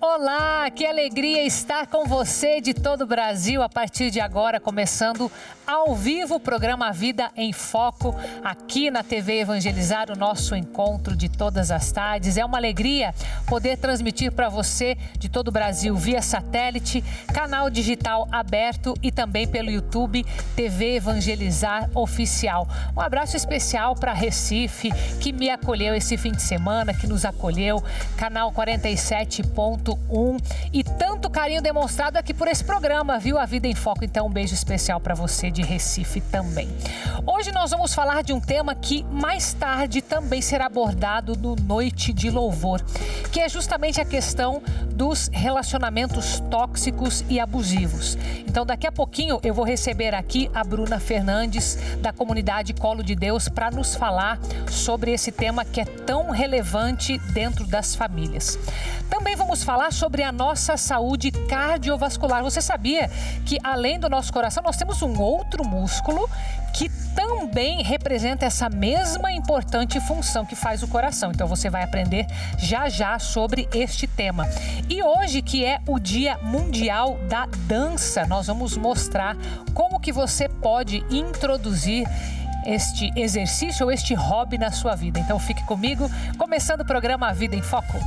Olá, que alegria estar com você de todo o Brasil a partir de agora, começando ao vivo o programa Vida em Foco, aqui na TV Evangelizar, o nosso encontro de todas as tardes. É uma alegria poder transmitir para você de todo o Brasil via satélite, canal digital aberto e também pelo YouTube TV Evangelizar Oficial. Um abraço especial para Recife, que me acolheu esse fim de semana, que nos acolheu, canal 47.1 e tanto carinho demonstrado aqui por esse programa, viu? A Vida em Foco. Então, um beijo especial para você de Recife também. Hoje nós vamos falar de um tema que mais tarde também será abordado no Noite de Louvor, que é justamente a questão dos relacionamentos tóxicos e abusivos. Então, daqui a pouquinho eu vou receber aqui a Bruna Fernandes, da comunidade Colo de Deus, para nos falar sobre esse tema que é tão relevante dentro das famílias. Também vamos falar sobre a nossa saúde cardiovascular. Você sabia que, além do nosso coração, nós temos um outro músculo que também representa essa mesma importante função que faz o coração. Então você vai aprender já sobre este tema. E hoje, que é o Dia Mundial da Dança, nós vamos mostrar como que você pode introduzir este exercício ou este hobby na sua vida. Então fique comigo, começando o programa Vida em Foco.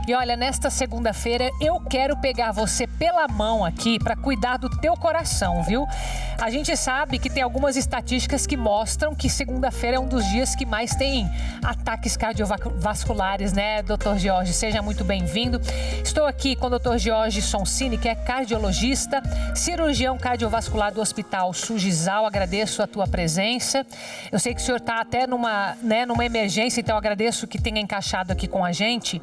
E olha, nesta segunda-feira eu quero pegar você pela mão aqui para cuidar do teu coração, viu? A gente sabe que tem algumas estatísticas que mostram que segunda-feira é um dos dias que mais tem ataques cardiovasculares, né, Dr. Jorge? Seja muito bem-vindo. Estou aqui com o Dr. Jorge Sonsini, que é cardiologista, cirurgião cardiovascular do Hospital Sujizal. Agradeço a tua presença. Eu sei que o senhor está até numa emergência, então agradeço que tenha encaixado aqui com a gente.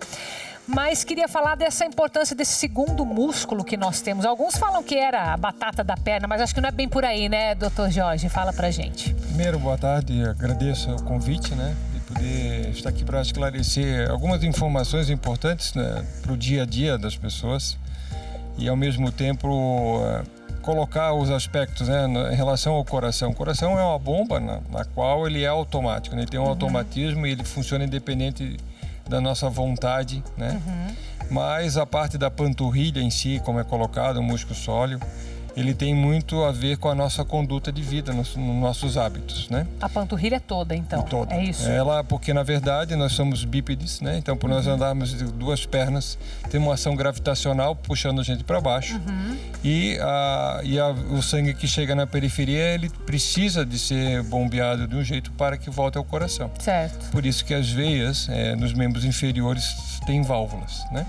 Mas queria falar dessa importância desse segundo músculo que nós temos. Alguns falam que era a batata da perna, mas acho que não é bem por aí, né, doutor Jorge? Fala pra gente. Primeiro, boa tarde. Agradeço o convite, né, de poder estar aqui para esclarecer algumas informações importantes, né, para o dia a dia das pessoas e, ao mesmo tempo, colocar os aspectos, né, em relação ao coração. O coração é uma bomba na qual ele é automático, né? Ele tem um automatismo e ele funciona independente da nossa vontade, né? Mas a parte da panturrilha em si, como é colocado, o músculo sóleo, ele tem muito a ver com a nossa conduta de vida, nos nossos hábitos, né? A panturrilha toda, então, toda. É isso? Ela, porque na verdade nós somos bípedes, né? Então, por nós andarmos de duas pernas, tem uma ação gravitacional puxando a gente para baixo. O sangue que chega na periferia, ele precisa de ser bombeado de um jeito para que volte ao coração. Certo. Por isso que as veias nos membros inferiores têm válvulas, né?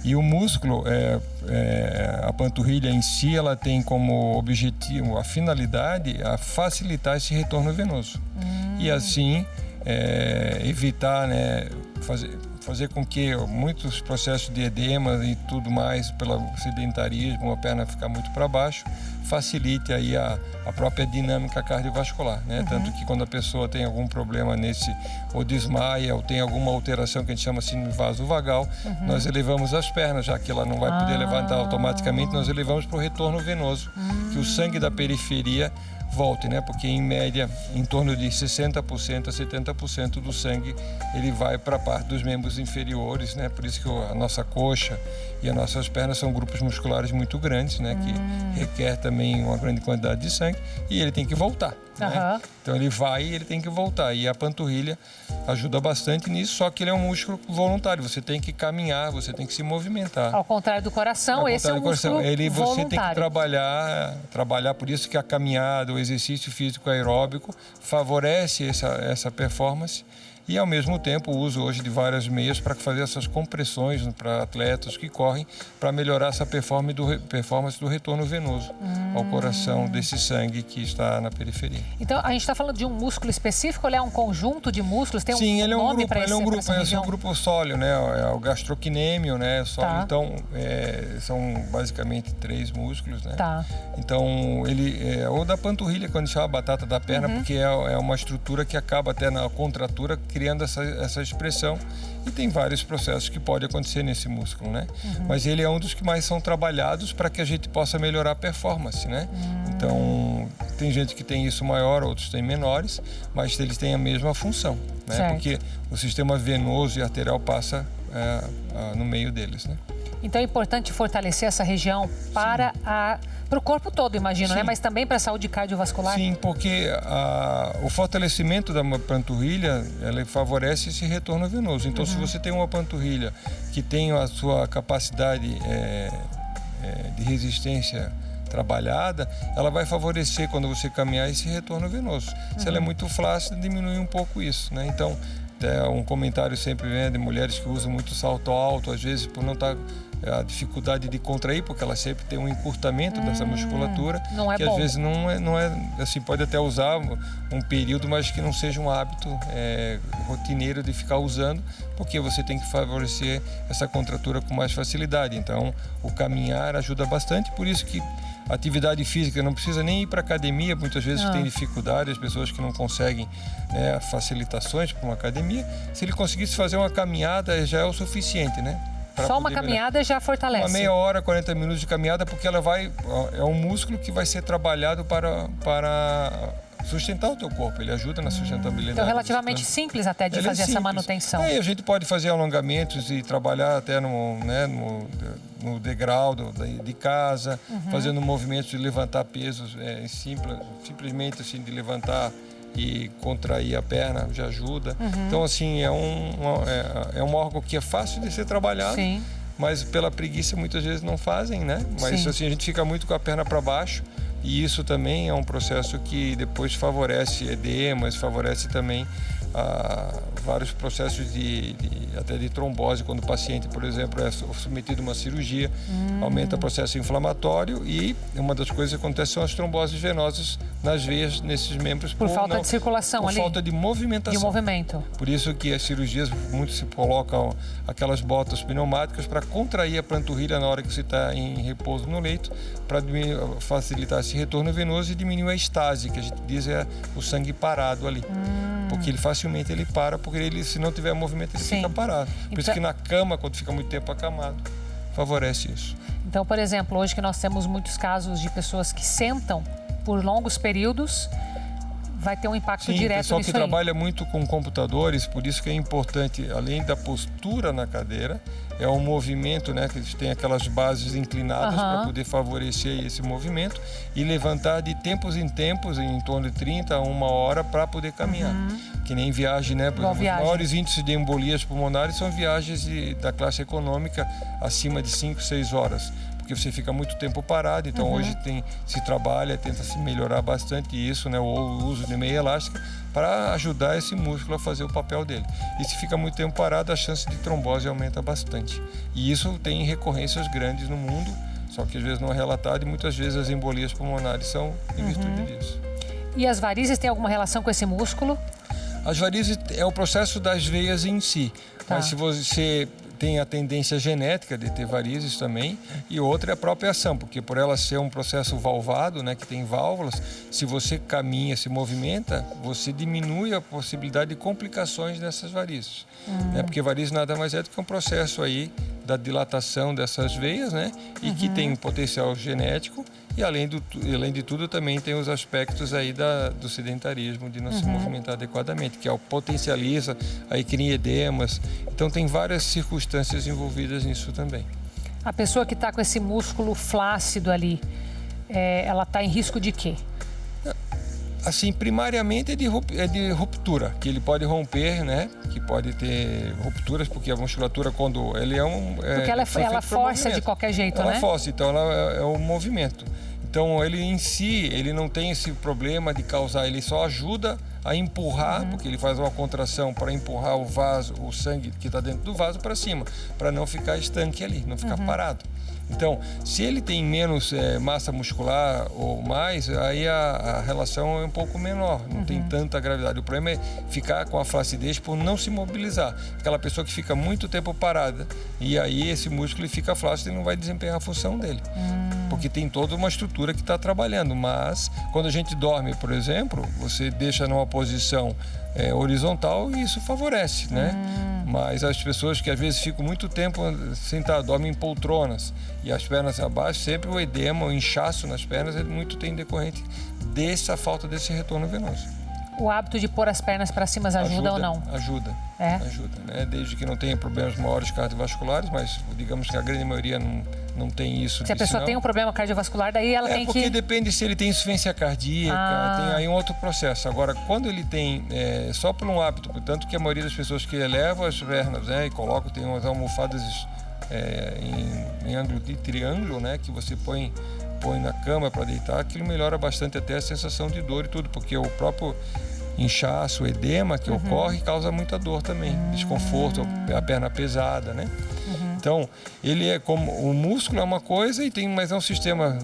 E o músculo, a panturrilha em si, ela tem como objetivo, a finalidade, a facilitar esse retorno venoso. E assim, evitar, né, fazer com que muitos processos de edema e tudo mais, pelo sedentarismo, a perna ficar muito para baixo, facilite aí a própria dinâmica cardiovascular, né? Tanto que quando a pessoa tem algum problema ou desmaia, ou tem alguma alteração que a gente chama assim de vaso vagal, nós elevamos as pernas, já que ela não vai poder levantar automaticamente, nós elevamos para o retorno venoso, que o sangue da periferia volte, né? Porque em média, em torno de 60% a 70% do sangue ele vai para a parte dos membros inferiores, né? Por isso que a nossa coxa e as nossas pernas são grupos musculares muito grandes, né? Que requer também uma grande quantidade de sangue e ele tem que voltar. Né? Então ele vai e ele tem que voltar. E a panturrilha ajuda bastante nisso, só que ele é um músculo voluntário. Você tem que caminhar, você tem que se movimentar. Ao contrário do coração, esse é um músculo voluntário. Você tem que trabalhar, por isso que a caminhada, o exercício físico aeróbico favorece essa performance. E, ao mesmo tempo, o uso hoje de vários meios para fazer essas compressões para atletas que correm, para melhorar essa performance do retorno venoso ao coração desse sangue que está na periferia. Então, a gente está falando de um músculo específico, ou é um conjunto de músculos? Tem Sim, ele é um nome grupo, ele é um grupo sóleo, né? É o gastrocnêmio, né? Sóleo. Tá. Então, são basicamente 3 músculos, né? Tá. Então, ou da panturrilha, quando chama batata da perna, porque é uma estrutura que acaba até na contratura criando essa expressão. E tem vários processos que podem acontecer nesse músculo, né? Mas ele é um dos que mais são trabalhados para que a gente possa melhorar a performance, né? Então, tem gente que tem isso maior, outros têm menores, mas eles têm a mesma função, né? Certo. Porque o sistema venoso e arterial passa no meio deles, né? Então é importante fortalecer essa região para o corpo todo, imagino, né? Mas também para a saúde cardiovascular? Sim, porque o fortalecimento da panturrilha, ela favorece esse retorno venoso. Então, se você tem uma panturrilha que tem a sua capacidade de resistência trabalhada, ela vai favorecer, quando você caminhar, esse retorno venoso. Se ela é muito flácida, diminui um pouco isso, né? Então, um comentário sempre vem de mulheres que usam muito salto alto, às vezes por não estar a dificuldade de contrair, porque ela sempre tem um encurtamento dessa musculatura, não é que bom. Às vezes não é assim, pode até usar um período, mas que não seja um hábito rotineiro de ficar usando, porque você tem que favorecer essa contratura com mais facilidade. Então, o caminhar ajuda bastante, por isso que a atividade física não precisa nem ir para academia, muitas vezes tem dificuldade, as pessoas que não conseguem facilitações para uma academia, se ele conseguisse fazer uma caminhada já é o suficiente, né? Só uma caminhada já fortalece. Uma meia hora, 40 minutos de caminhada, porque ela é um músculo que vai ser trabalhado para sustentar o teu corpo. Ele ajuda na sustentabilidade. Então, relativamente simples até de fazer essa manutenção. A gente pode fazer alongamentos e trabalhar até no degrau de casa, fazendo movimentos de levantar pesos simplesmente assim, de levantar e contrair a perna já ajuda. Então, assim, é um órgão que é fácil de ser trabalhado, Sim. mas pela preguiça muitas vezes não fazem, né? Mas assim, a gente fica muito com a perna para baixo e isso também é um processo que depois favorece edemas, favorece também vários processos até de trombose, quando o paciente, por exemplo, é submetido a uma cirurgia, aumenta o processo inflamatório e uma das coisas que acontece são as tromboses venosas nas veias, nesses membros. Por falta de circulação ali? Por falta de movimentação. De movimento. Por isso que as cirurgias, muitos se colocam aquelas botas pneumáticas para contrair a panturrilha na hora que você está em repouso no leito, para facilitar esse retorno venoso e diminuir a estase, que a gente diz é o sangue parado ali. Porque facilmente ele para, porque ele, se não tiver movimento, ele fica parado. Por isso que na cama, quando fica muito tempo acamado, favorece isso. Então, por exemplo, hoje que nós temos muitos casos de pessoas que sentam por longos períodos, vai ter um impacto direto nisso aí. Pessoal que trabalha muito com computadores, por isso que é importante, além da postura na cadeira, é o movimento, né? Que eles têm aquelas bases inclinadas para poder favorecer esse movimento e levantar de tempos em tempos, em torno de 30 a 1 hora, para poder caminhar. Que nem viagem, né? Por exemplo, os maiores índices de embolias pulmonares são viagens da classe econômica acima de 5, 6 horas. Porque você fica muito tempo parado, então hoje se trabalha, tenta se melhorar bastante isso, né? O uso de meia elástica para ajudar esse músculo a fazer o papel dele. E se fica muito tempo parado, a chance de trombose aumenta bastante. E isso tem recorrências grandes no mundo, só que às vezes não é relatado e muitas vezes as embolias pulmonares são em virtude disso. E as varizes têm alguma relação com esse músculo? As varizes é o processo das veias em si, mas se você tem a tendência genética de ter varizes também, e outra é a própria ação, porque por ela ser um processo valvado, né, que tem válvulas, se você caminha, se movimenta, você diminui a possibilidade de complicações dessas varizes. Né? Porque varizes nada mais é do que um processo aí da dilatação dessas veias, né, e que tem um potencial genético, e além de tudo também tem os aspectos aí do sedentarismo, de não se movimentar adequadamente, que potencializa, aí cria edemas. Então tem várias circunstâncias envolvidas nisso também. A pessoa que está com esse músculo flácido ali, ela está em risco de quê? Assim, primariamente é de ruptura, que ele pode romper, né? Que pode ter rupturas, porque a musculatura, quando ele porque ela força de qualquer jeito, né? Ela força, então ela é o movimento. Então, ele em si, ele não tem esse problema de causar, ele só ajuda a empurrar, porque ele faz uma contração para empurrar o vaso, o sangue que está dentro do vaso para cima, para não ficar estanque ali, não ficar parado. Então, se ele tem menos massa muscular ou mais, aí a relação é um pouco menor, não tem tanta gravidade. O problema é ficar com a flacidez por não se mobilizar. Aquela pessoa que fica muito tempo parada, e aí esse músculo fica flácido e não vai desempenhar a função dele. porque tem toda uma estrutura que está trabalhando. Mas quando a gente dorme, por exemplo, você deixa numa posição horizontal e isso favorece, né? Mas as pessoas que às vezes ficam muito tempo sentadas, dormem em poltronas e as pernas abaixo, sempre o edema, o inchaço nas pernas é muito decorrente dessa falta desse retorno venoso. O hábito de pôr as pernas para cima ajuda ou não? Ajuda, né? Desde que não tenha problemas maiores cardiovasculares, mas digamos que a grande maioria não tem isso. Se a pessoa tem um problema cardiovascular, daí ela tem que... porque depende se ele tem insuficiência cardíaca, tem aí um outro processo. Agora, quando ele tem, só por um hábito, portanto que a maioria das pessoas que elevam as pernas, né, e colocam, tem umas almofadas em ângulo de triângulo, né, que você põe na cama para deitar, aquilo melhora bastante até a sensação de dor e tudo, porque o próprio inchaço, o edema que ocorre causa muita dor também, desconforto, a perna pesada, né? Então, ele é como o músculo é uma coisa e tem mais um sistema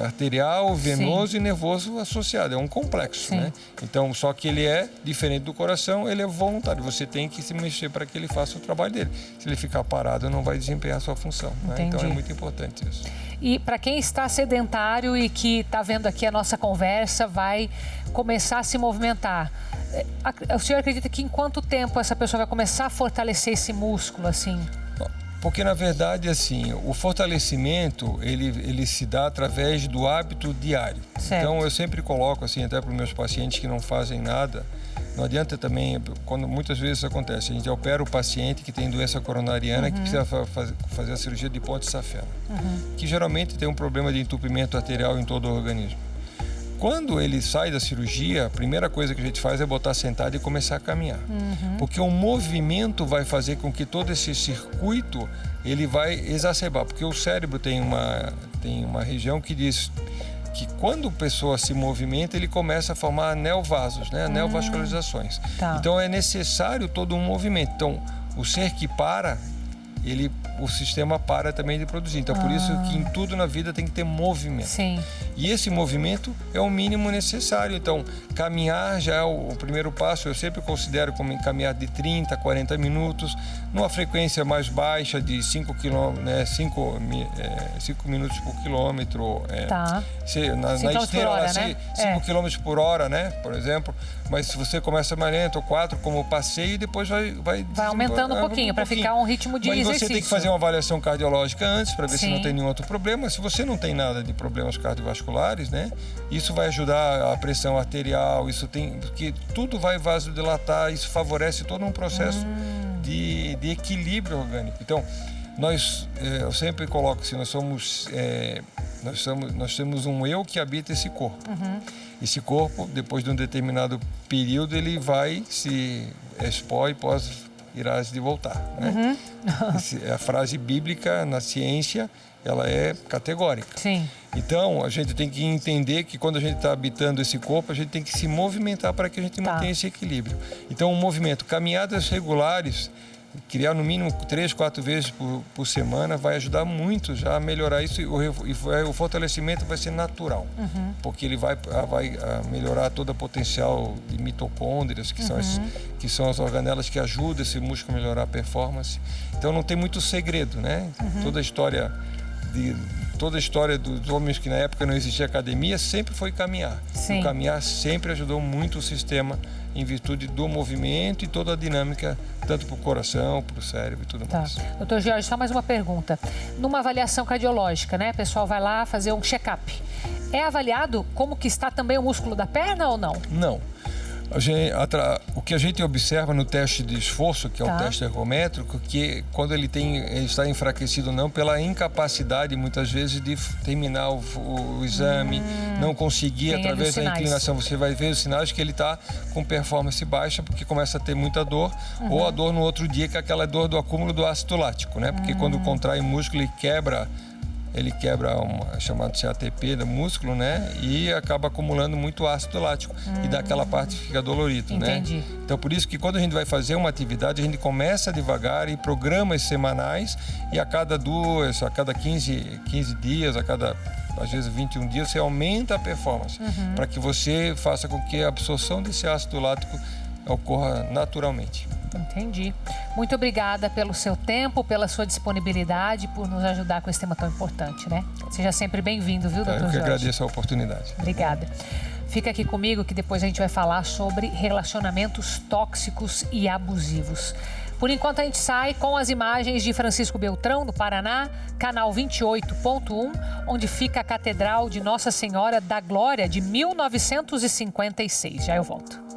arterial, venoso e nervoso associado. É um complexo, né? Então, só que ele é diferente do coração, ele é voluntário. Você tem que se mexer para que ele faça o trabalho dele. Se ele ficar parado, não vai desempenhar a sua função, né? Então, é muito importante isso. E para quem está sedentário e que está vendo aqui a nossa conversa, vai começar a se movimentar. O senhor acredita que em quanto tempo essa pessoa vai começar a fortalecer esse músculo, assim? Porque, na verdade, assim, o fortalecimento, ele se dá através do hábito diário. Certo. Então, eu sempre coloco, assim, até para os meus pacientes que não fazem nada, não adianta também, quando muitas vezes isso acontece, a gente opera o paciente que tem doença coronariana, que precisa fazer a cirurgia de ponte safena, que geralmente tem um problema de entupimento arterial em todo o organismo. Quando ele sai da cirurgia, a primeira coisa que a gente faz é botar sentado e começar a caminhar. Porque o movimento vai fazer com que todo esse circuito, ele vai exacerbar. Porque o cérebro tem uma região que diz que quando a pessoa se movimenta, ele começa a formar neovasos, né? Neovascularizações. Então é necessário todo um movimento. Então, o ser que para, o sistema para também de produzir. Então, por isso que em tudo na vida tem que ter movimento. Sim. E esse movimento é o mínimo necessário. Então, caminhar já é o primeiro passo. Eu sempre considero como caminhar de 30 a 40 minutos, numa frequência mais baixa de 5 minutos por quilômetro. Na esteira, hora, né? 5 km por hora, né? Por exemplo. Mas se você começa mais lento, 4 como passeio, e depois vai aumentando um pouquinho, para ficar um ritmo de exercício. Você tem que fazer uma avaliação cardiológica antes, para ver se não tem nenhum outro problema. Se você não tem nada de problemas cardiovasculares, né? Isso vai ajudar a pressão arterial, porque tudo vai vasodilatar, isso favorece todo um processo de equilíbrio orgânico. Então, eu sempre coloco assim, nós temos um eu que habita esse corpo. Esse corpo, depois de um determinado período, ele vai se expor e irás de voltar, né? A frase bíblica na ciência, ela é categórica. Sim. Então, a gente tem que entender que quando a gente está habitando esse corpo, a gente tem que se movimentar para que a gente mantenha esse equilíbrio. Então, o movimento, caminhadas regulares, criar no mínimo 3, 4 vezes por semana vai ajudar muito já a melhorar isso, e o fortalecimento vai ser natural, porque ele vai melhorar todo o potencial de mitocôndrias, que são as organelas que ajudam esse músculo a melhorar a performance. Então não tem muito segredo, né? Toda a história dos homens que na época não existia academia sempre foi caminhar. Sim. O caminhar sempre ajudou muito o sistema em virtude do movimento e toda a dinâmica, tanto para o coração, para o cérebro e tudo mais. Doutor Jorge, só mais uma pergunta. Numa avaliação cardiológica, né? O pessoal vai lá fazer um check-up. É avaliado como que está também o músculo da perna ou não? Não. O que a gente observa no teste de esforço, que é o teste ergométrico, que quando ele está enfraquecido ou não, pela incapacidade, muitas vezes, de terminar o exame, não conseguir através da inclinação. Você vai ver os sinais que ele está com performance baixa, porque começa a ter muita dor, ou a dor no outro dia, que é aquela dor do acúmulo do ácido lático, né? Porque quando contrai o músculo, ele quebra chamado CATP do músculo, né? E acaba acumulando muito ácido lático. E daquela parte fica dolorido, Entendi. né? Então, por isso que quando a gente vai fazer uma atividade, a gente começa devagar em programas semanais, e a cada 15 dias, às vezes 21 dias, você aumenta a performance, para que você faça com que a absorção desse ácido lático ocorra naturalmente. Entendi. Muito obrigada pelo seu tempo, pela sua disponibilidade, por nos ajudar com esse tema tão importante, né? Seja sempre bem-vindo, viu, doutor Jorge? Eu que agradeço a oportunidade. Obrigada. Fica aqui comigo que depois a gente vai falar sobre relacionamentos tóxicos e abusivos. Por enquanto a gente sai com as imagens de Francisco Beltrão, no Paraná, canal 28.1, onde fica a Catedral de Nossa Senhora da Glória de 1956. Já eu volto.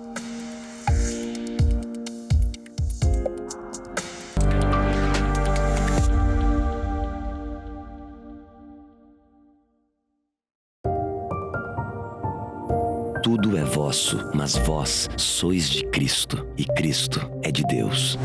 Tudo é vosso, mas vós sois de Cristo, e Cristo é de Deus.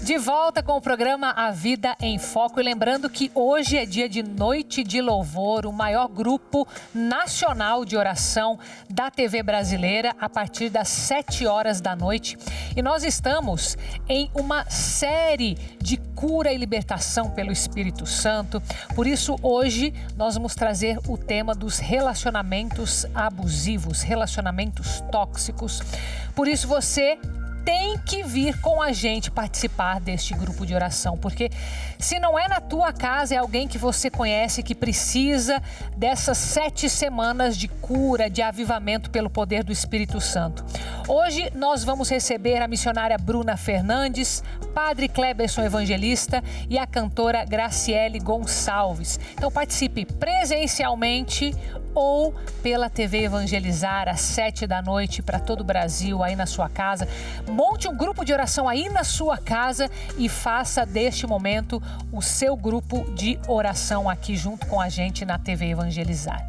De volta com o programa A Vida em Foco. E lembrando que hoje é dia de Noite de Louvor, o maior grupo nacional de oração da TV brasileira, a partir das 7 horas da noite. E nós estamos em uma série de cura e libertação pelo Espírito Santo. Por isso, hoje, nós vamos trazer o tema dos relacionamentos abusivos, relacionamentos tóxicos. Por isso, você tem que vir com a gente participar deste grupo de oração, porque se não é na tua casa, é alguém que você conhece que precisa dessas 7 semanas de cura, de avivamento pelo poder do Espírito Santo. Hoje nós vamos receber a missionária Bruna Fernandes, Padre Cleberson Evangelista e a cantora Graciele Gonçalves. Então participe presencialmente ou pela TV Evangelizar às 7 da noite para todo o Brasil, aí na sua casa. Monte um grupo de oração aí na sua casa e faça deste momento o seu grupo de oração aqui junto com a gente na TV Evangelizar.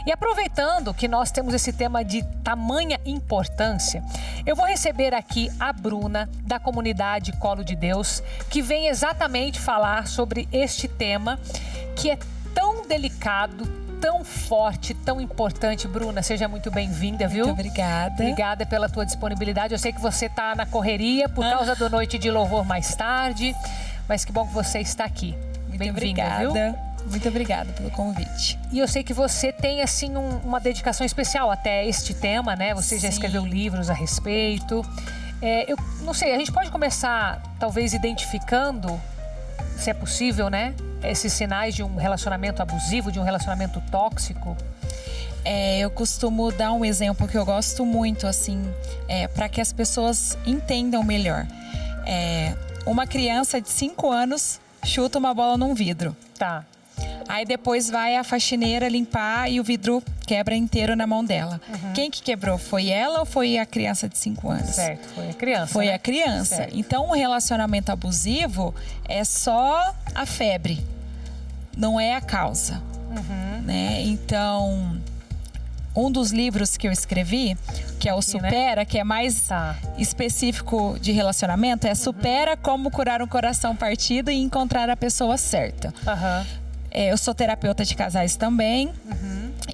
E aproveitando que nós temos esse tema de tamanha importância, eu vou receber aqui a Bruna, da comunidade Colo de Deus, que vem exatamente falar sobre este tema que é tão delicado, tão forte, tão importante. Bruna, seja muito bem-vinda, viu? Muito obrigada. Obrigada pela tua disponibilidade. Eu sei que você está na correria por causa do Noite de Louvor mais tarde, mas que bom que você está aqui. Bem-vinda, viu? Muito obrigada pelo convite. E eu sei que você tem, assim, uma dedicação especial até este tema, né? Você já escreveu livros a respeito. Eu não sei, a gente pode começar, talvez, identificando, se é possível, né? Esses sinais de um relacionamento abusivo, de um relacionamento tóxico? Eu costumo dar um exemplo que eu gosto muito, assim, para que as pessoas entendam melhor. Uma criança de 5 anos chuta uma bola num vidro. Tá. Aí depois vai a faxineira limpar e o vidro quebra inteiro na mão dela. Quem que quebrou? Foi ela ou foi a criança de 5 anos? Certo, foi a criança. Foi, né? A criança. Certo. Então, um relacionamento abusivo é só a febre, não é a causa. Né? Então, um dos livros que eu escrevi, que é o Supera, que é mais específico de relacionamento, é Supera como curar um coração partido e encontrar a pessoa certa. Eu sou terapeuta de casais também.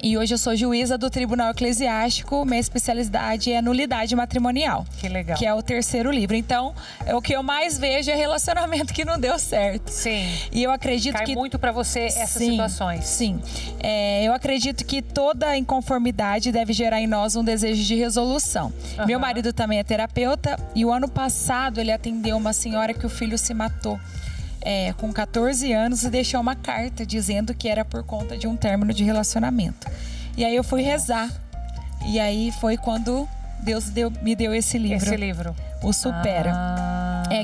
E hoje eu sou juíza do Tribunal Eclesiástico. Minha especialidade é nulidade matrimonial. Que legal. Que é o 3º livro. Então, o que eu mais vejo é relacionamento que não deu certo. Sim. E eu acredito Cai muito pra você essas situações. Sim. Eu acredito que toda inconformidade deve gerar em nós um desejo de resolução. Meu marido também é terapeuta. E o ano passado ele atendeu uma senhora que o filho se matou. Com 14 anos e deixou uma carta dizendo que era por conta de um término de relacionamento. E aí eu fui rezar. E aí foi quando Deus me deu esse livro. Esse livro. O Supera.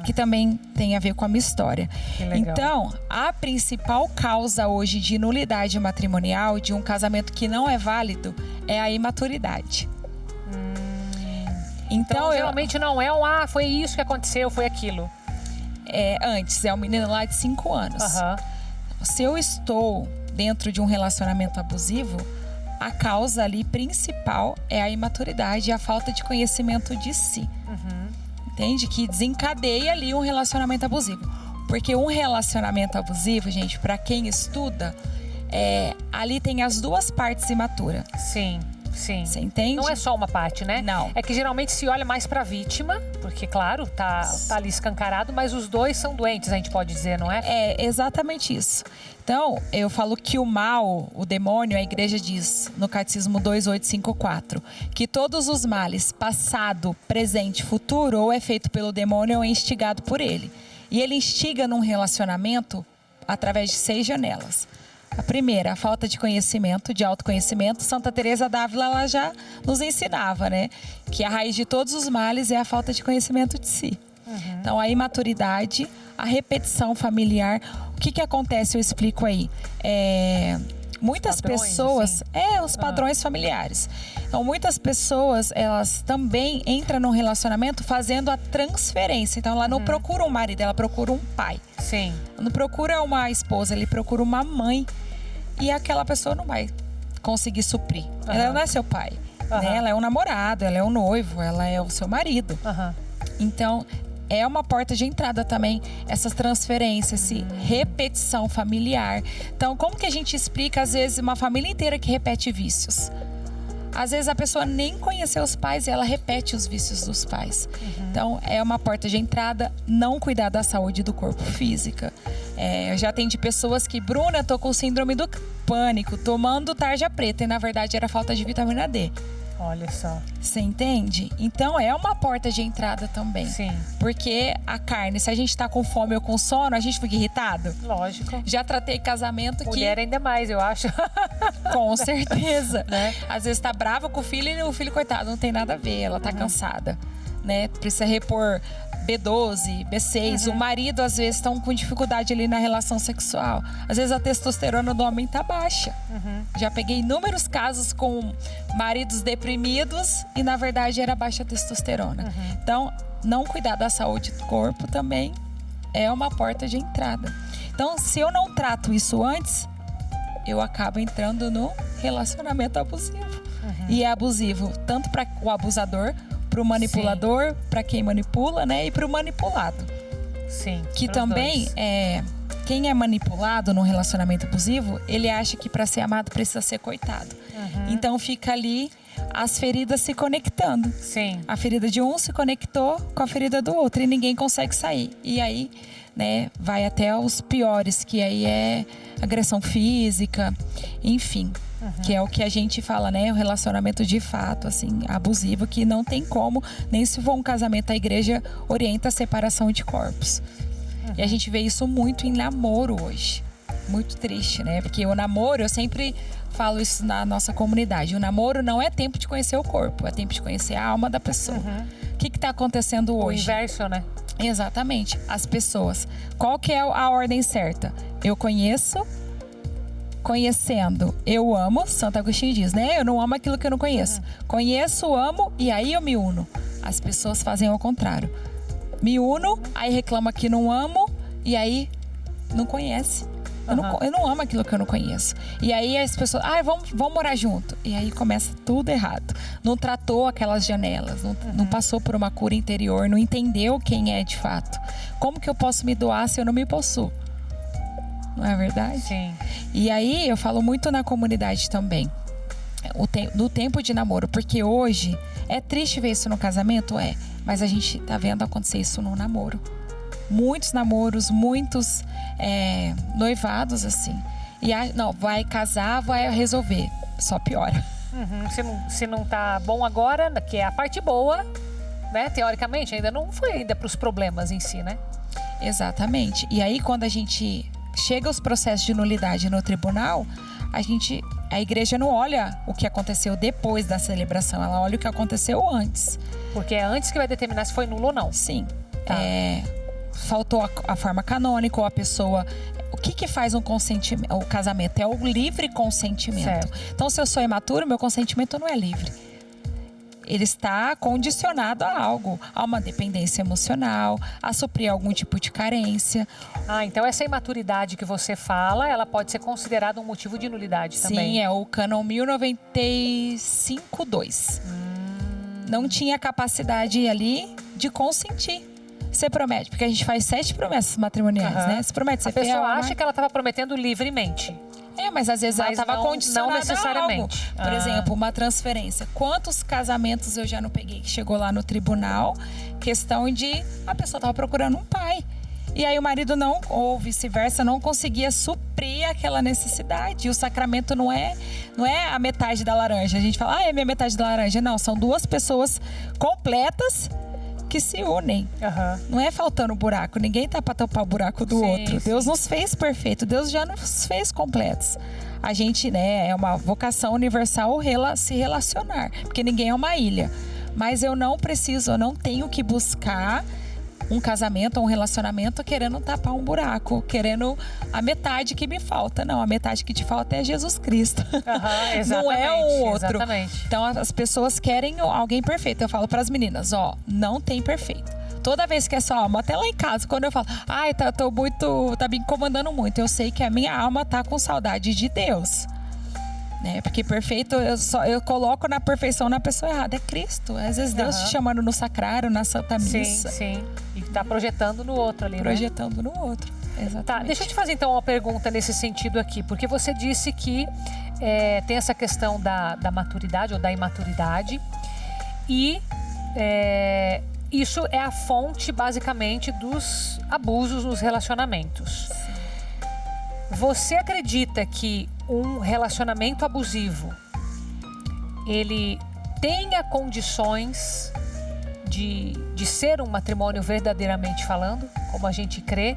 Que também tem a ver com a minha história. Que legal. Então, a principal causa hoje de nulidade matrimonial, de um casamento que não é válido, é a imaturidade. Então realmente não é foi isso que aconteceu, foi aquilo. Antes, é um menino lá de 5 anos. Se eu estou dentro de um relacionamento abusivo, a causa ali principal é a imaturidade e a falta de conhecimento de si. Entende? Que desencadeia ali um relacionamento abusivo. Porque um relacionamento abusivo, gente, para quem estuda, ali tem as duas partes imaturas. Sim. Sim. Você entende? Não é só uma parte, né? Não. É que geralmente se olha mais pra vítima, porque, claro, tá ali escancarado, mas os dois são doentes, a gente pode dizer, não é? É exatamente isso. Então, eu falo que o mal, o demônio, a igreja diz no Catecismo 2854, que todos os males, passado, presente, futuro, ou é feito pelo demônio ou é instigado por ele. E ele instiga num relacionamento através de 6 janelas. A primeira, a falta de conhecimento, de autoconhecimento. Santa Teresa d'Ávila, ela já nos ensinava, né? Que a raiz de todos os males é a falta de conhecimento de si. Então, a imaturidade, a repetição familiar. O que acontece? Eu explico aí. Muitas pessoas... assim. Os padrões familiares. Então, muitas pessoas, elas também entram num relacionamento fazendo a transferência. Então, ela não procura um marido, ela procura um pai. Sim. Não procura uma esposa, ele procura uma mãe. E aquela pessoa não vai conseguir suprir. Ela não é seu pai. Né? Ela é um namorado, ela é um noivo, ela é o seu marido. Então, é uma porta de entrada também, essas transferências, essa repetição familiar. Então, como que a gente explica, às vezes, uma família inteira que repete vícios? Às vezes a pessoa nem conheceu os pais e ela repete os vícios dos pais. Então, é uma porta de entrada, não cuidar da saúde do corpo física. Eu já atendi pessoas que, Bruna, tô com síndrome do pânico, tomando tarja preta, e na verdade era falta de vitamina D. Olha só. Você entende? Então é uma porta de entrada também. Sim. Porque a carne, se a gente tá com fome ou com sono, a gente fica irritado. Lógico. Já tratei casamento Mulher ainda mais, eu acho. Com certeza. Né? Às vezes tá brava com o filho e o filho, coitado, não tem nada a ver. Ela tá cansada, né? Precisa repor B12, B6. O marido, às vezes, estão com dificuldade ali na relação sexual. Às vezes a testosterona do homem tá baixa. Já peguei inúmeros casos com maridos deprimidos e, na verdade, era baixa testosterona. Então, não cuidar da saúde do corpo também é uma porta de entrada. Então, se eu não trato isso antes, eu acabo entrando no relacionamento abusivo. E é abusivo tanto para o abusador, para o manipulador, para quem manipula, né? E para o manipulado. Sim. Que também quem é manipulado num relacionamento abusivo, ele acha que para ser amado precisa ser coitado. Então fica ali as feridas se conectando. Sim. A ferida de um se conectou com a ferida do outro e ninguém consegue sair. E aí, né, vai até os piores, que aí é agressão física, enfim. Que é o que a gente fala, né? O relacionamento de fato, assim, abusivo, que não tem como, nem se for um casamento, a igreja orienta a separação de corpos. E a gente vê isso muito em namoro hoje. Muito triste, né? Porque o namoro, eu sempre falo isso na nossa comunidade. O namoro não é tempo de conhecer o corpo, é tempo de conhecer a alma da pessoa. O que tá acontecendo hoje? O inverso, né? Exatamente. As pessoas. Qual que é a ordem certa? Eu conheço... Conhecendo, eu amo, Santo Agostinho diz, né? Eu não amo aquilo que eu não conheço. Conheço, amo e aí eu me uno. As pessoas fazem ao contrário. Me uno, aí reclama que não amo e aí não conhece. Eu não amo aquilo que eu não conheço. E aí as pessoas, vamos morar junto. E aí começa tudo errado. Não tratou aquelas janelas, não passou por uma cura interior, não entendeu quem é de fato. Como que eu posso me doar se eu não me possuo? Não é verdade? Sim. E aí eu falo muito na comunidade também, do tempo de namoro, porque hoje é triste ver isso no casamento, mas a gente tá vendo acontecer isso no namoro. Muitos namoros, muitos noivados assim. E não, vai casar, vai resolver, só piora. Se não tá bom agora, que é a parte boa, né? Teoricamente, ainda não foi ainda pros problemas em si, né? Exatamente. E aí quando a gente chega aos processos de nulidade no tribunal, a igreja não olha o que aconteceu depois da celebração, ela olha o que aconteceu antes. Porque é antes que vai determinar se foi nulo ou não. Sim. Tá. Faltou a forma canônica ou a pessoa... O que faz um consentimento? O casamento é o livre consentimento. Certo. Então, se eu sou imaturo, meu consentimento não é livre. Ele está condicionado a algo, a uma dependência emocional, a suprir algum tipo de carência. Então essa imaturidade que você fala, ela pode ser considerada um motivo de nulidade também. Sim, é o cânon 1095-2. Não tinha capacidade ali de consentir. Você promete, porque a gente faz 7 promessas matrimoniais, né? Você promete ser fiel. A pessoa fiel, acha que ela estava prometendo livremente. Mas às vezes ela estava condicionada não necessariamente. a algo. Por exemplo, uma transferência. Quantos casamentos eu já não peguei que chegou lá no tribunal, questão de a pessoa estava procurando um pai. E aí o marido não, ou vice-versa, não conseguia suprir aquela necessidade. E o sacramento não é a metade da laranja. A gente fala, é minha metade da laranja. Não, são duas pessoas completas que se unem. Não é faltando buraco. Ninguém tá para tampar o buraco do outro. Sim. Deus nos fez perfeito. Deus já nos fez completos. A gente, né, é uma vocação universal se relacionar. Porque ninguém é uma ilha. Mas eu não tenho que buscar um casamento ou um relacionamento querendo tapar um buraco, querendo a metade que me falta. Não, a metade que te falta é Jesus Cristo. Não é um outro. Exatamente. Então as pessoas querem alguém perfeito. Eu falo para as meninas, não tem perfeito. Toda vez que é sua alma, até lá em casa, quando eu falo, tá me incomodando muito, eu sei que a minha alma tá com saudade de Deus. Né? Porque perfeito, eu coloco na perfeição na pessoa errada. É Cristo. Às vezes Deus te chamando no sacrário, na Santa Missa. Sim. E tá projetando no outro ali, Projetando no outro. Exatamente. Tá, deixa eu te fazer então uma pergunta nesse sentido aqui. Porque você disse que tem essa questão da maturidade ou da imaturidade. E isso é a fonte, basicamente, dos abusos nos relacionamentos. Você acredita que um relacionamento abusivo, ele tenha condições de ser um matrimônio verdadeiramente falando, como a gente crê?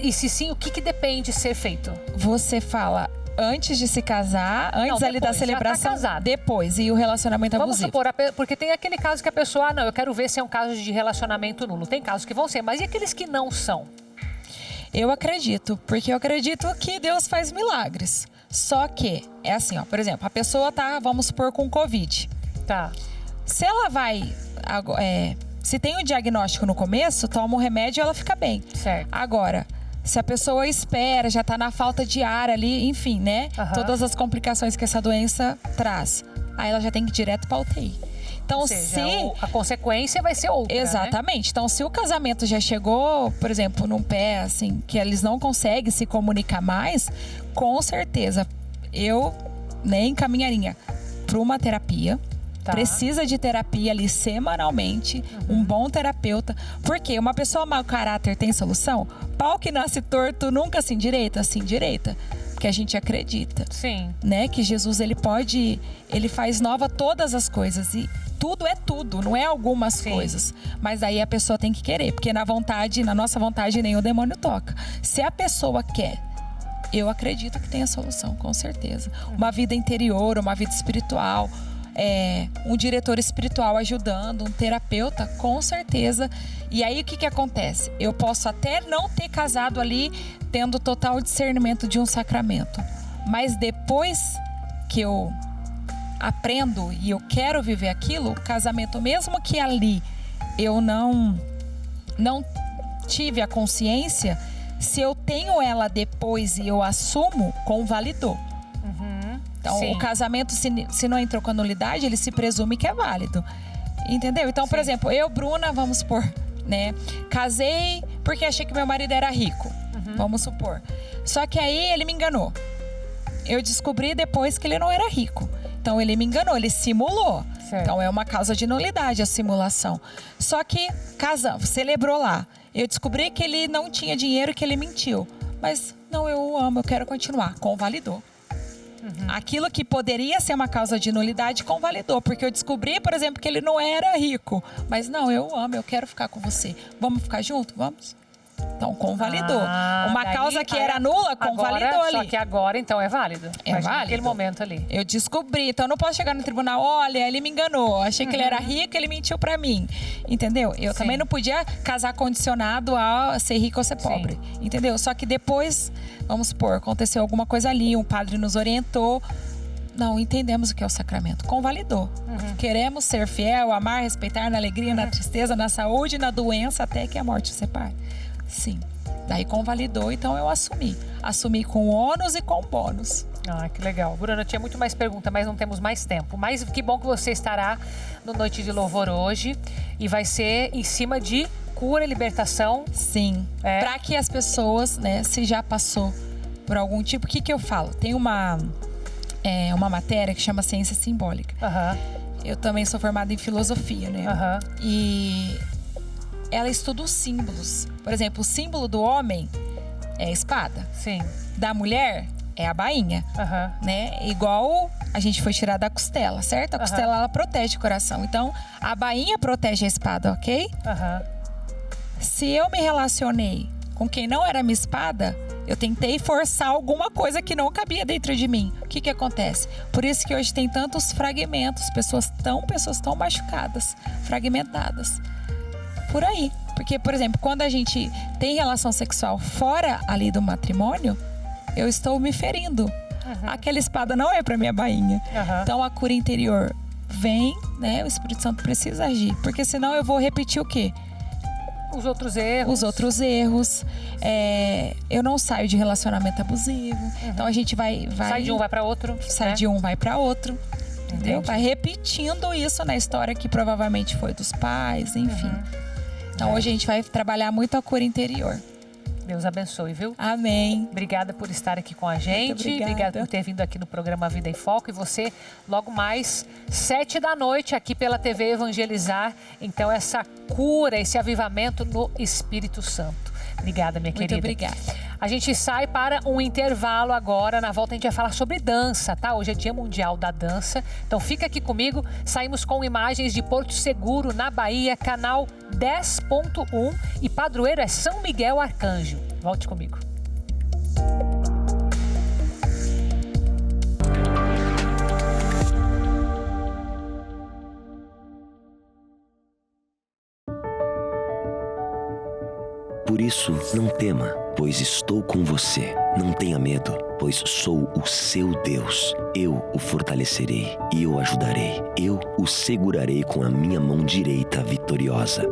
E se sim, o que depende ser feito? Você fala antes de se casar, antes ali da celebração, depois, e o relacionamento abusivo. Vamos supor, porque tem aquele caso que a pessoa, eu quero ver se é um caso de relacionamento nulo. Tem casos que vão ser, mas e aqueles que não são? Eu acredito, porque eu acredito que Deus faz milagres. Só que, é assim, por exemplo, a pessoa tá, vamos supor, com Covid. Tá. Se ela vai, se tem o diagnóstico no começo, toma um remédio e ela fica bem. Certo. Agora, se a pessoa espera, já tá na falta de ar ali, enfim, né? Todas as complicações que essa doença traz. Aí ela já tem que ir direto pra UTI. Então, ou seja, a consequência vai ser outra. Exatamente. Né? Então, se o casamento já chegou, por exemplo, num pé assim, que eles não conseguem se comunicar mais, com certeza eu encaminharia para uma terapia. Tá. Precisa de terapia ali semanalmente, um bom terapeuta. Porque uma pessoa mau caráter tem solução? Pau que nasce torto nunca se endireita? Se endireita. Porque a gente acredita. Sim. Né? Que Jesus, ele faz nova todas as coisas. E tudo é tudo, não é algumas coisas. Mas aí a pessoa tem que querer. Porque na nossa vontade, nem o demônio toca. Se a pessoa quer, eu acredito que tem a solução, com certeza. Uma vida interior, uma vida espiritual, um diretor espiritual ajudando, um terapeuta, com certeza. E aí o que acontece? Eu posso até não ter casado ali tendo total discernimento de um sacramento, mas depois que eu aprendo e eu quero viver aquilo, o casamento, mesmo que ali eu não tive a consciência, se eu tenho ela depois e eu assumo, convalidou. Então, o casamento, se não entrou com a nulidade, ele se presume que é válido. Entendeu? Então, por exemplo, eu, Bruna, vamos supor, né? Casei porque achei que meu marido era rico. Vamos supor. Só que aí ele me enganou. Eu descobri depois que ele não era rico. Então, ele me enganou, ele simulou. Certo. Então, é uma causa de nulidade a simulação. Só que casamos, celebrou lá. Eu descobri que ele não tinha dinheiro, que ele mentiu. Mas, não, eu o amo, eu quero continuar. Convalidou. Aquilo que poderia ser uma causa de nulidade, convalidou. Porque eu descobri, por exemplo, que ele não era rico. Mas não, eu o amo, eu quero ficar com você. Vamos ficar junto? Vamos? Então, convalidou. Uma causa que era nula, convalidou ali. Só que agora, então, é válido. É válido. Naquele momento ali. Eu descobri. Então, eu não posso chegar no tribunal, olha, ele me enganou. Achei que ele era rico, ele mentiu pra mim. Entendeu? Eu também não podia casar condicionado a ser rico ou ser pobre. Entendeu? Só que depois, vamos supor, aconteceu alguma coisa ali, um padre nos orientou. Não, entendemos o que é o sacramento. Convalidou. Queremos ser fiel, amar, respeitar na alegria, na tristeza, na saúde, na doença, até que a morte o separe. Sim. Daí convalidou, então eu assumi. Assumi com ônus e com bônus. Ah, que legal. Bruna, tinha muito mais pergunta, mas não temos mais tempo. Mas que bom que você estará no Noite de Louvor hoje. E vai ser em cima de cura e libertação. Sim. Para que as pessoas, né, se já passou por algum tipo, o que eu falo? Tem uma matéria que chama Ciência Simbólica. Eu também sou formada em filosofia, né? E ela estuda os símbolos. Por exemplo, o símbolo do homem é a espada. Sim. Da mulher é a bainha, né? Igual a gente foi tirar da costela, certo? A costela, ela protege o coração. Então, a bainha protege a espada, ok? Se eu me relacionei com quem não era minha espada, eu tentei forçar alguma coisa que não cabia dentro de mim. O que acontece? Por isso que hoje tem tantos fragmentos, pessoas tão machucadas, fragmentadas. Por aí. Porque, por exemplo, quando a gente tem relação sexual fora ali do matrimônio, eu estou me ferindo. Aquela espada não é para minha bainha. Então, a cura interior vem, né? O Espírito Santo precisa agir. Porque senão eu vou repetir o quê? Os outros erros. Eu não saio de relacionamento abusivo. Então, a gente vai... Sai de um, vai para outro. Sai de um, vai para outro. Entendeu? Vai repetindo isso na história que provavelmente foi dos pais, enfim. Então, hoje a gente vai trabalhar muito a cura interior. Deus abençoe, viu? Amém. Obrigada por estar aqui com a gente. Obrigada por ter vindo aqui no programa Vida em Foco. E você, logo mais, 7 da noite, aqui pela TV Evangelizar. Então, essa cura, esse avivamento no Espírito Santo. Obrigada, minha querida. Muito obrigada. A gente sai para um intervalo agora. Na volta a gente vai falar sobre dança, tá? Hoje é Dia Mundial da Dança. Então fica aqui comigo. Saímos com imagens de Porto Seguro, na Bahia, canal 10.1. E padroeiro é São Miguel Arcanjo. Volte comigo. Por isso, não tema, pois estou com você. Não tenha medo, pois sou o seu Deus. Eu o fortalecerei e o ajudarei. Eu o segurarei com a minha mão direita vitoriosa.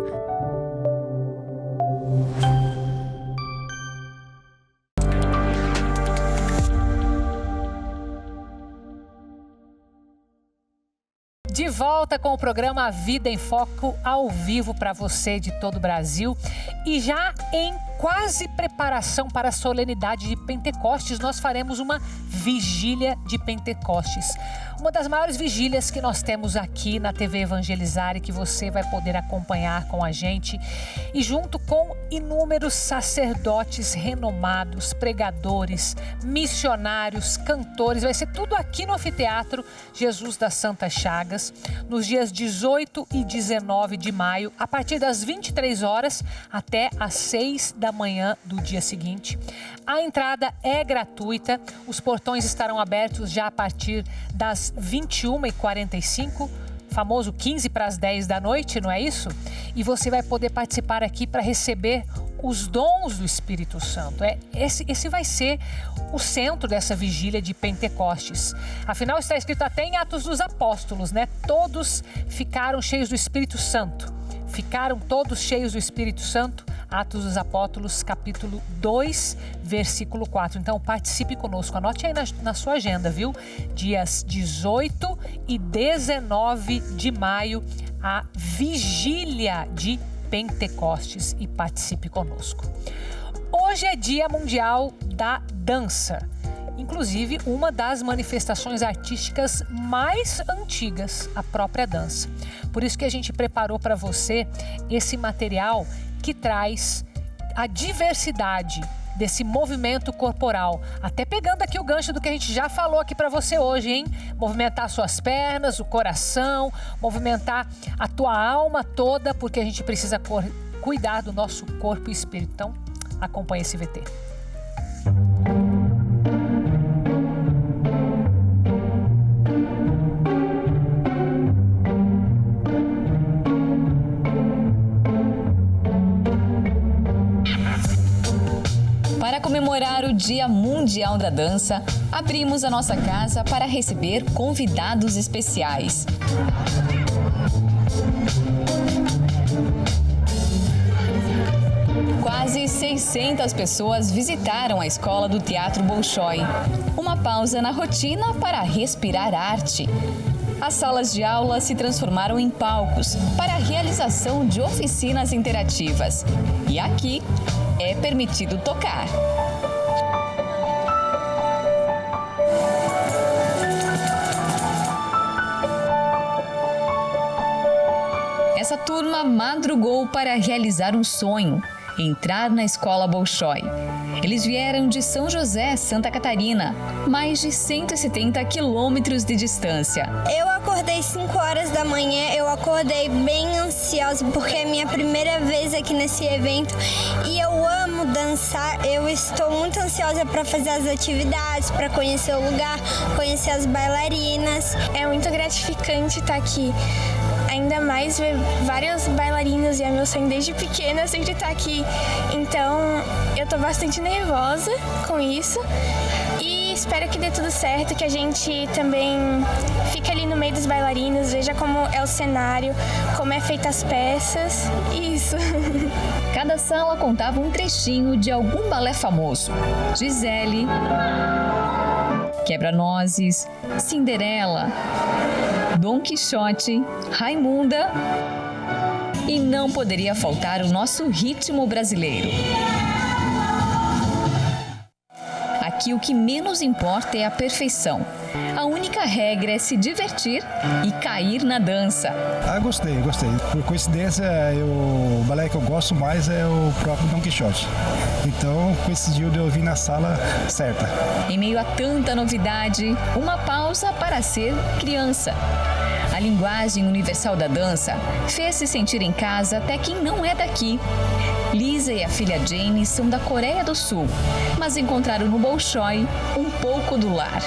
De volta com o programa Vida em Foco, ao vivo para você de todo o Brasil. E já em quase preparação para a solenidade de Pentecostes, nós faremos uma vigília de Pentecostes. Uma das maiores vigílias que nós temos aqui na TV Evangelizar e que você vai poder acompanhar com a gente. E junto com inúmeros sacerdotes renomados, pregadores, missionários, cantores. Vai ser tudo aqui no Anfiteatro Jesus das Santas Chagas, nos dias 18 e 19 de maio, a partir das 23 horas até às 6 da manhã do dia seguinte. A entrada é gratuita, os portões estarão abertos já a partir das 21h45, famoso 15 para as 10 da noite, não é isso? E você vai poder participar aqui para receber os dons do Espírito Santo. Esse vai ser o centro dessa vigília de Pentecostes. Afinal, está escrito até em Atos dos Apóstolos, né? Todos ficaram cheios do Espírito Santo. Ficaram todos cheios do Espírito Santo. Atos dos Apóstolos, capítulo 2, versículo 4. Então, participe conosco. Anote aí na sua agenda, viu? Dias 18 e 19 de maio, a vigília de Pentecostes, e participe conosco. Hoje é Dia Mundial da Dança. Inclusive, uma das manifestações artísticas mais antigas, a própria dança. Por isso que a gente preparou para você esse material que traz a diversidade desse movimento corporal. Até pegando aqui o gancho do que a gente já falou aqui para você hoje, hein? Movimentar suas pernas, o coração, movimentar a tua alma toda, porque a gente precisa cuidar do nosso corpo e espírito. Então, acompanhe esse VT. Para comemorar o Dia Mundial da Dança, abrimos a nossa casa para receber convidados especiais. Quase 600 pessoas visitaram a escola do Teatro Bolshoi. Uma pausa na rotina para respirar arte. As salas de aula se transformaram em palcos para a realização de oficinas interativas. E aqui é permitido tocar. Essa turma madrugou para realizar um sonho: entrar na escola Bolshoi. Eles vieram de São José, Santa Catarina, mais de 170 quilômetros de distância. Eu acordei 5 horas da manhã, eu acordei bem ansiosa porque é minha primeira vez aqui nesse evento e eu amo dançar. Eu estou muito ansiosa para fazer as atividades, para conhecer o lugar, conhecer as bailarinas. É muito gratificante estar aqui. Ainda mais ver vários bailarinos e é meu sonho desde pequena sempre estar aqui. Então eu tô bastante nervosa com isso e espero que dê tudo certo, que a gente também fique ali no meio dos bailarinos, veja como é o cenário, como é feita as peças, isso. Cada sala contava um trechinho de algum balé famoso. Gisele, Quebra-Nozes, Cinderela, Dom Quixote, Raimunda e não poderia faltar o nosso ritmo brasileiro. Aqui o que menos importa é a perfeição. A única regra é se divertir e cair na dança. Gostei. Por coincidência, o balé que eu gosto mais é o próprio Dom Quixote. Então, coincidiu de eu vir na sala certa. Em meio a tanta novidade, uma pausa para ser criança. A linguagem universal da dança fez se sentir em casa até quem não é daqui. Lisa e a filha Jane são da Coreia do Sul, mas encontraram no Bolshoi um pouco do lar.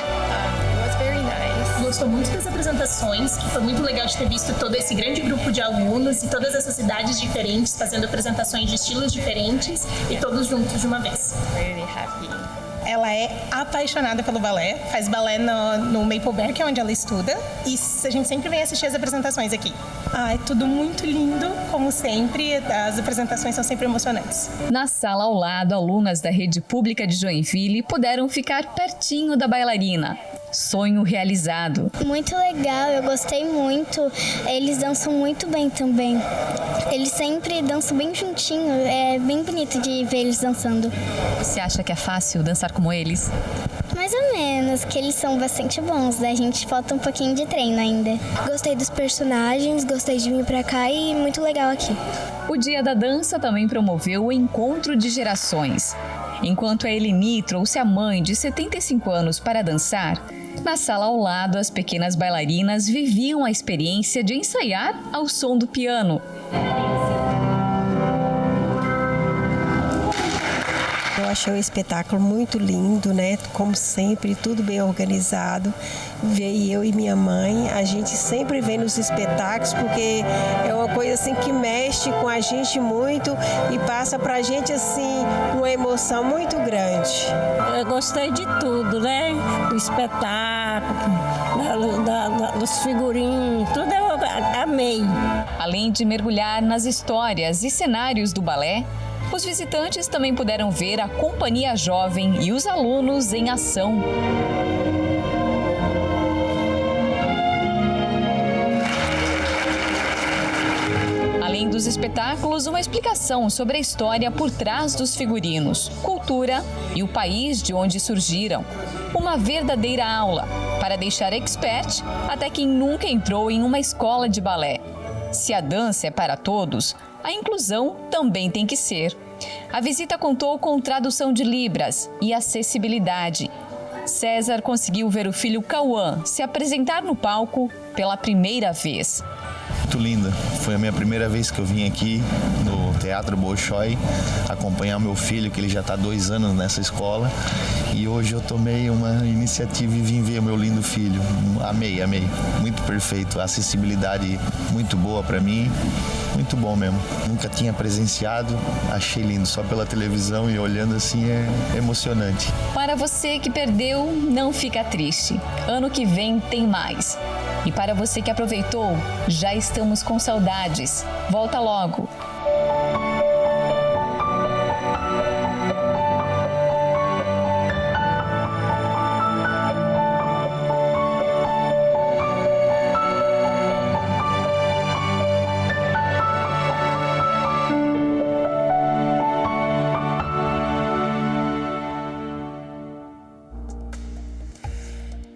Gostou muito das apresentações, que foi muito legal de ter visto todo esse grande grupo de alunos e todas essas cidades diferentes fazendo apresentações de estilos diferentes e todos juntos de uma vez. Ela é apaixonada pelo balé, faz balé no Maple Bear, que é onde ela estuda, e a gente sempre vem assistir as apresentações aqui. É tudo muito lindo, como sempre, as apresentações são sempre emocionantes. Na sala ao lado, alunas da rede pública de Joinville puderam ficar pertinho da bailarina. Sonho realizado. Muito legal, eu gostei muito. Eles dançam muito bem também. Eles sempre dançam bem juntinho, é bem bonito de ver eles dançando. Você acha que é fácil dançar como eles? Mais ou menos, que eles são bastante bons, da gente falta um pouquinho de treino ainda. Gostei dos personagens, gostei de vir pra cá e muito legal aqui. O Dia da Dança também promoveu o encontro de gerações. Enquanto a Eleni trouxe a mãe de 75 anos para dançar, na sala ao lado as pequenas bailarinas viviam a experiência de ensaiar ao som do piano. Eu achei o espetáculo muito lindo, né? Como sempre, tudo bem organizado. Veio eu e minha mãe, a gente sempre vem nos espetáculos porque é uma coisa assim que mexe com a gente muito e passa pra gente assim uma emoção muito grande. Eu gostei de tudo, né? Do espetáculo, dos figurinos, tudo eu amei. Além de mergulhar nas histórias e cenários do balé, os visitantes também puderam ver a companhia jovem e os alunos em ação. Além dos espetáculos, uma explicação sobre a história por trás dos figurinos, cultura e o país de onde surgiram. Uma verdadeira aula para deixar expert até quem nunca entrou em uma escola de balé. Se a dança é para todos, a inclusão também tem que ser. A visita contou com tradução de Libras e acessibilidade. César conseguiu ver o filho Cauã se apresentar no palco pela primeira vez. Muito linda. Foi a minha primeira vez que eu vim aqui no Teatro Bolshoi acompanhar meu filho, que ele já está há 2 anos nessa escola. E hoje eu tomei uma iniciativa e vim ver o meu lindo filho. Amei. Muito perfeito. A acessibilidade muito boa para mim. Muito bom mesmo. Nunca tinha presenciado, achei lindo. Só pela televisão e olhando assim é emocionante. Para você que perdeu, não fica triste. Ano que vem tem mais. E para você que aproveitou, já estamos com saudades. Volta logo!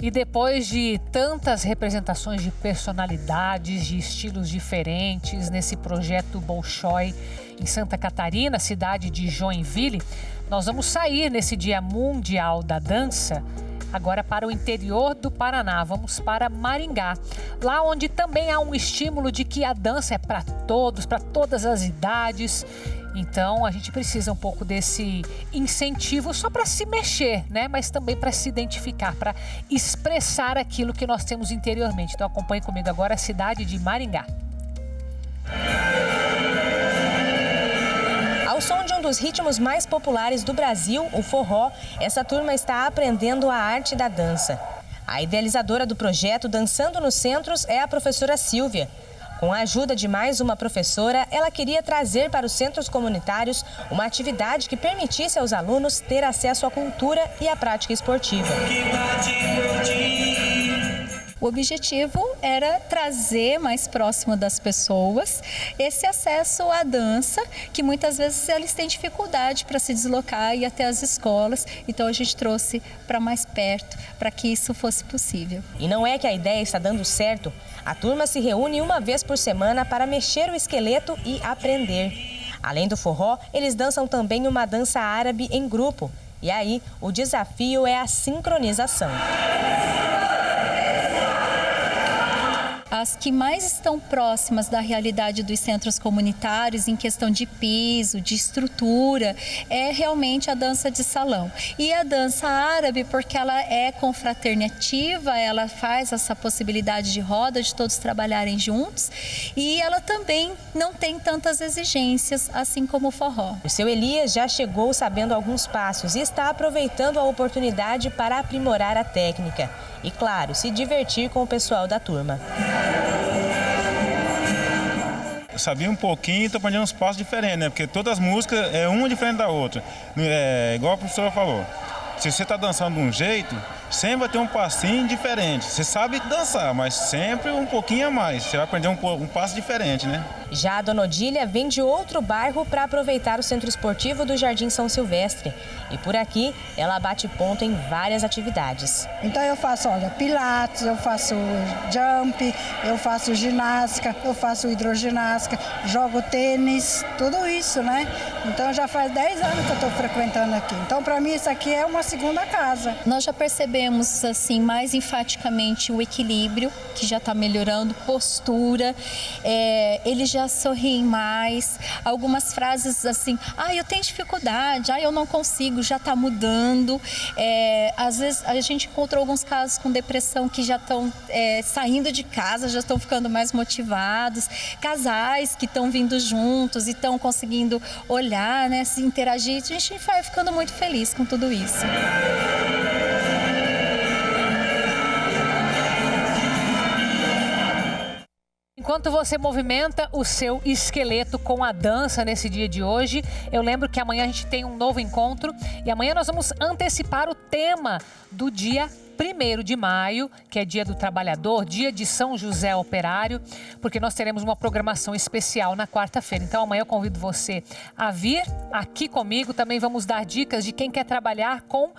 E depois de tantas representações de personalidades, de estilos diferentes nesse projeto Bolshoi em Santa Catarina, cidade de Joinville, nós vamos sair nesse Dia Mundial da Dança agora para o interior do Paraná. Vamos para Maringá, lá onde também há um estímulo de que a dança é para todos, para todas as idades. Então a gente precisa um pouco desse incentivo só para se mexer, né? Mas também para se identificar, para expressar aquilo que nós temos interiormente. Então acompanhe comigo agora a cidade de Maringá. Ao som de um dos ritmos mais populares do Brasil, o forró, essa turma está aprendendo a arte da dança. A idealizadora do projeto Dançando nos Centros é a professora Silvia. Com a ajuda de mais uma professora, ela queria trazer para os centros comunitários uma atividade que permitisse aos alunos ter acesso à cultura e à prática esportiva. O objetivo era trazer mais próximo das pessoas esse acesso à dança, que muitas vezes eles têm dificuldade para se deslocar e ir até as escolas. Então a gente trouxe para mais perto, para que isso fosse possível. E não é que a ideia está dando certo. A turma se reúne uma vez por semana para mexer o esqueleto e aprender. Além do forró, eles dançam também uma dança árabe em grupo. E aí, o desafio é a sincronização. As que mais estão próximas da realidade dos centros comunitários em questão de piso, de estrutura, é realmente a dança de salão. E a dança árabe, porque ela é confraternativa, ela faz essa possibilidade de roda, de todos trabalharem juntos, e ela também não tem tantas exigências, assim como o forró. O seu Elias já chegou sabendo alguns passos e está aproveitando a oportunidade para aprimorar a técnica. E, claro, se divertir com o pessoal da turma. Eu sabia um pouquinho e estou aprendendo uns passos diferentes, né? Porque todas as músicas é uma diferente da outra. É igual a professora falou. Se você está dançando de um jeito, sempre vai ter um passinho diferente. Você sabe dançar, mas sempre um pouquinho a mais. Você vai aprender um passo diferente, né? Já a Dona Odília vem de outro bairro para aproveitar o centro esportivo do Jardim São Silvestre. E por aqui, ela bate ponto em várias atividades. Então eu faço, olha, pilates, eu faço jump, eu faço ginástica, eu faço hidroginástica, jogo tênis, tudo isso, né? Então já faz 10 anos que eu estou frequentando aqui. Então para mim isso aqui é uma segunda casa. Nós já percebemos assim mais enfaticamente o equilíbrio, que já está melhorando, postura, eles já sorriem mais, algumas frases assim, eu tenho dificuldade, eu não consigo, já está mudando. Às vezes a gente encontrou alguns casos com depressão que já estão saindo de casa, já estão ficando mais motivados, casais que estão vindo juntos e estão conseguindo olhar, né, se interagir. A gente vai ficando muito feliz com tudo isso. Enquanto você movimenta o seu esqueleto com a dança nesse dia de hoje, eu lembro que amanhã a gente tem um novo encontro e amanhã nós vamos antecipar o tema do dia 1º de maio, que é Dia do Trabalhador, Dia de São José Operário, porque nós teremos uma programação especial na quarta-feira. Então amanhã eu convido você a vir aqui comigo. Também vamos dar dicas de quem quer trabalhar com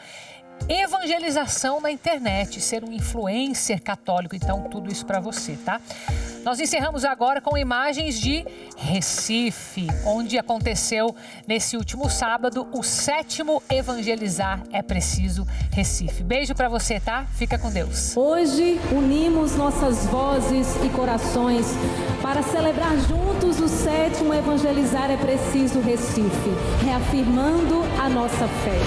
evangelização na internet, ser um influencer católico. Então tudo isso para você, tá? Nós encerramos agora com imagens de Recife, onde aconteceu nesse último sábado o 7º Evangelizar é Preciso Recife. Beijo para você, tá? Fica com Deus. Hoje unimos nossas vozes e corações para celebrar juntos o 7º Evangelizar é Preciso Recife, reafirmando a nossa fé.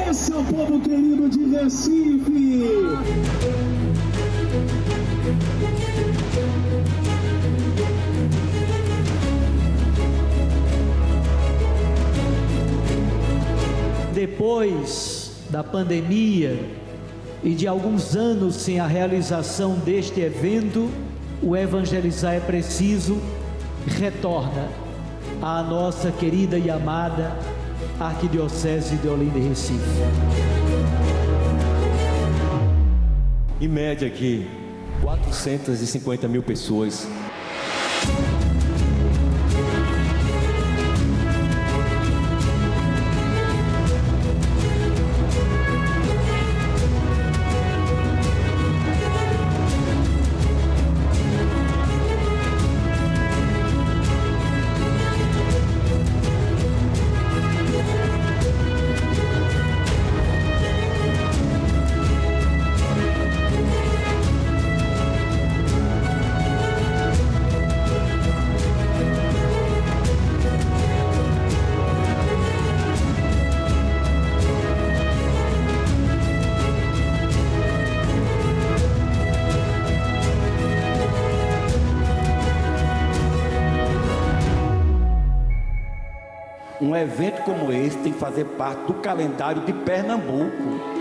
Esse é o povo querido de Recife. Depois da pandemia e de alguns anos sem a realização deste evento, o Evangelizar é Preciso retorna à nossa querida e amada Arquidiocese de Olinda e Recife. Em média aqui, 450 mil pessoas. Um evento como esse tem que fazer parte do calendário de Pernambuco.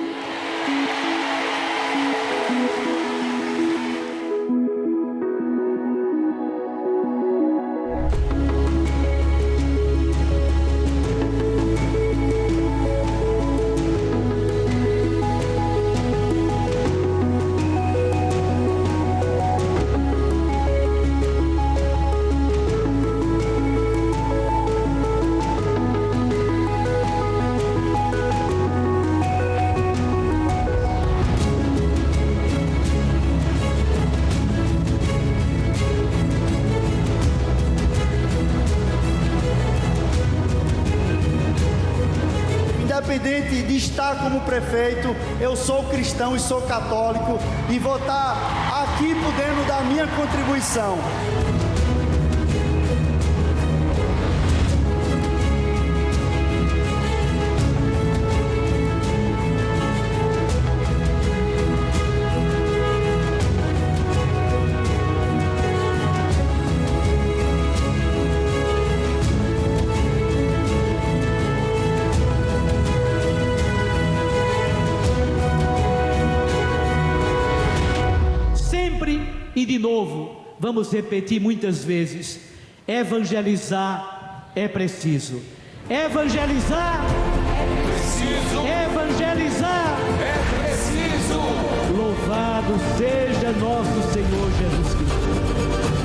Independente de estar como prefeito, eu sou cristão e sou católico e vou estar aqui podendo dar minha contribuição. E de novo, vamos repetir muitas vezes: evangelizar é preciso. Evangelizar é preciso. Evangelizar é preciso. Louvado seja nosso Senhor Jesus Cristo.